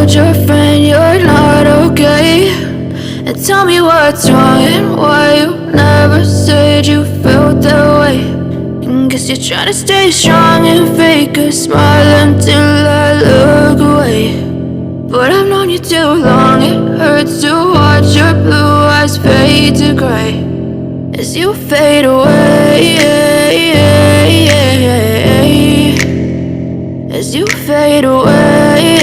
told your friend you're not okay? And tell me what's wrong and why you never said you felt that way. And guess you're trying to stay strong and fake a smile until I look away. But I've known you too long, it hurts to watch your blue eyes fade to gray as you fade away, as you fade away.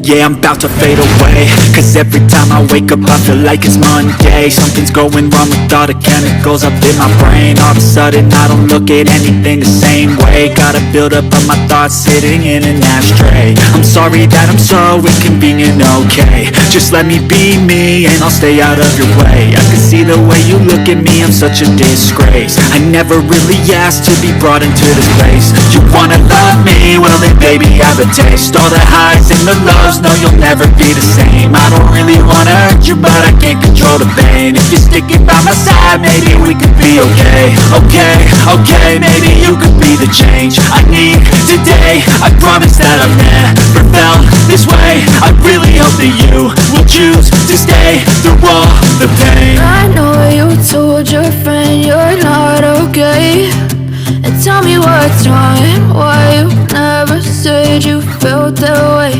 Yeah, I'm about to fade away, cause every time I wake up I feel like it's Monday. Something's going wrong with all the chemicals up in my brain. All of a sudden I don't look at anything the same way. Gotta build up of my thoughts sitting in an ashtray. I'm sorry that I'm so inconvenient, okay? Just let me be me and I'll stay out of your way. I can see the way you look at me, I'm such a disgrace. I never really asked to be brought into this place. You wanna love me? Well then baby have a taste. All the highs and the lows, no you'll never be the same. I don't really wanna hurt you but I can't control the pain. If you're sticking by my side maybe we could be okay. Okay, maybe you could be the change I need today. I promise that I've never felt this way. I really hope that you will choose to stay through all the pain. I know you told your friend you're not okay. And tell me what's wrong and why you never said you felt that way.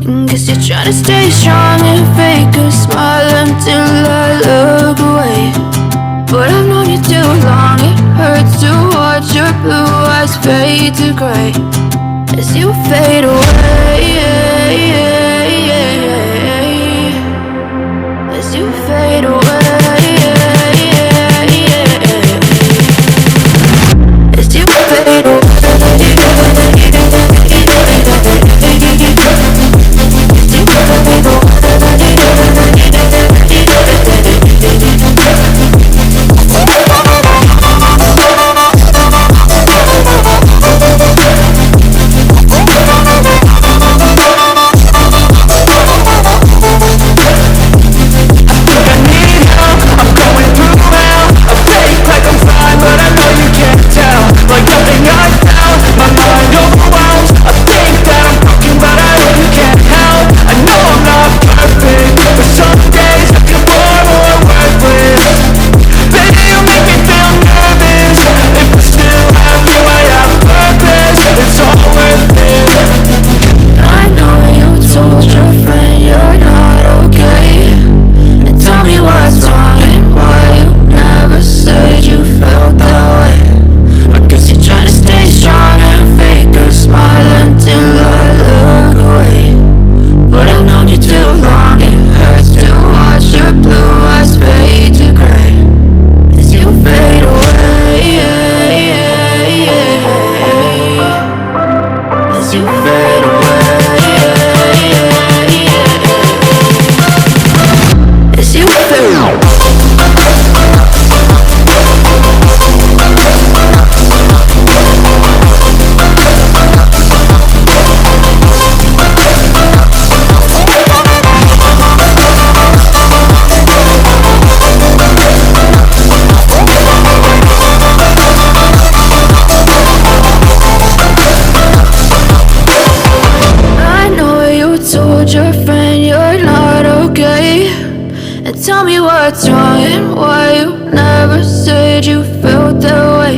And guess you're trying to stay strong and fake a smile until I look away. But I've known you too long, it hurts to watch your blue eyes fade to gray as you fade away, as you fade away. Your friend you're not okay. And tell me what's wrong and why you never said you felt that way.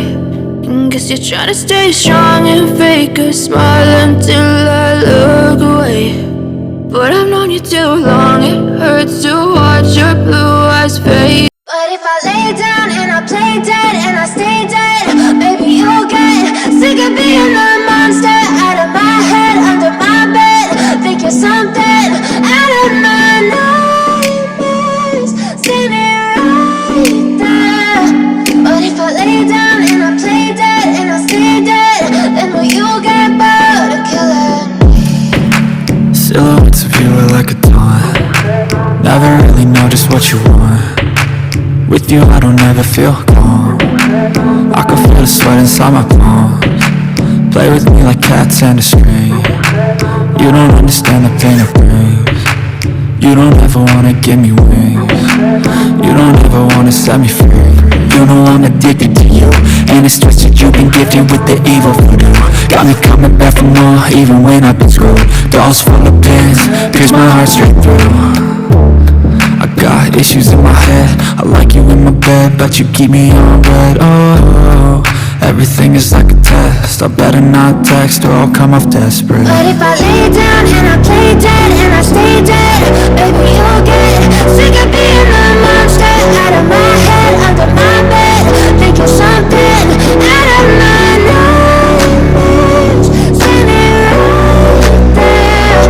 And guess you're trying to stay strong and fake a smile until I look away. But I've known you too long, it hurts to watch your blue eyes fade. But if I lay down and I play dead and I stay dead, maybe you'll get sick of being the monster out of my head, under my bed. Think you're something out of my nightmares. See me right there. But if I lay down and I play dead and I stay dead, then will you get bored of killing me? Silhouettes of you are like a taunt. Never really know just what you want. With you I don't ever feel calm. I can feel the sweat inside my palms. Play with me like cats and a string. You don't understand the pain it brings. You don't ever wanna give me wings. You don't ever wanna set me free. You know I'm addicted to you, and it's twisted you've been gifted with the evil voodoo. Got me coming back for more, even when I've been screwed. Dolls full of pins, pierce my heart straight through. I got issues in my head, I like you in my bed, but you keep me on red. Oh, everything is like a test, I better not text or I'll come off desperate. But if I lay down and I play dead and I stay dead, baby you'll get sick of being the monster out of my head, under my bed, thinking something out of my nightmares, standing right there.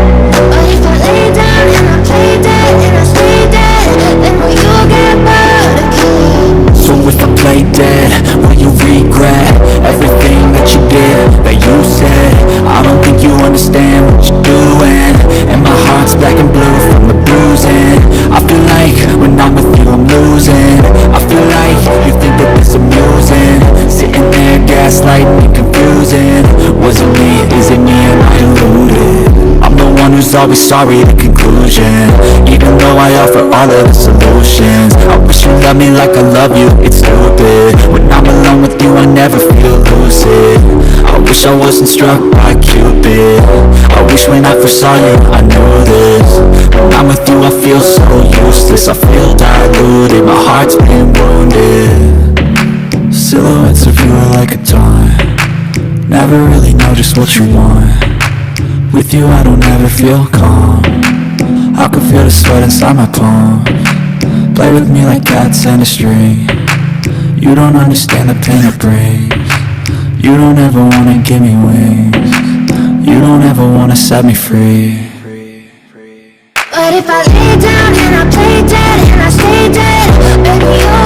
But if I lay down and I play dead and I stay dead, then will you get bored again? So if I play dead, will you regret everything that you did, that you said? I don't think you understand what you're doing, and my heart's black and blue from the bruising. I feel like when I'm with you I'm losing. I feel like you think that this amusing, sitting there gaslighting and confusing. Was it me, is it me, am I deluded? I'm the one who's always sorry, the conclusion, even though I offer all of the solutions. I wish you loved me like I love you, it's stupid. When I'm alone with you I never feel lucid. I wish I wasn't struck by Cupid. I wish when I first saw you I knew this. When I'm with you I feel so useless, I feel diluted, my heart's been wounded. Silhouettes of you are like a taunt, never really know just what you want. With you I don't ever feel calm, I can feel the sweat inside my palms. Play with me like cats and a string, you don't understand the pain it brings. You don't ever wanna give me wings, you don't ever wanna set me free. But if I lay down and I play dead and I stay dead, baby you'll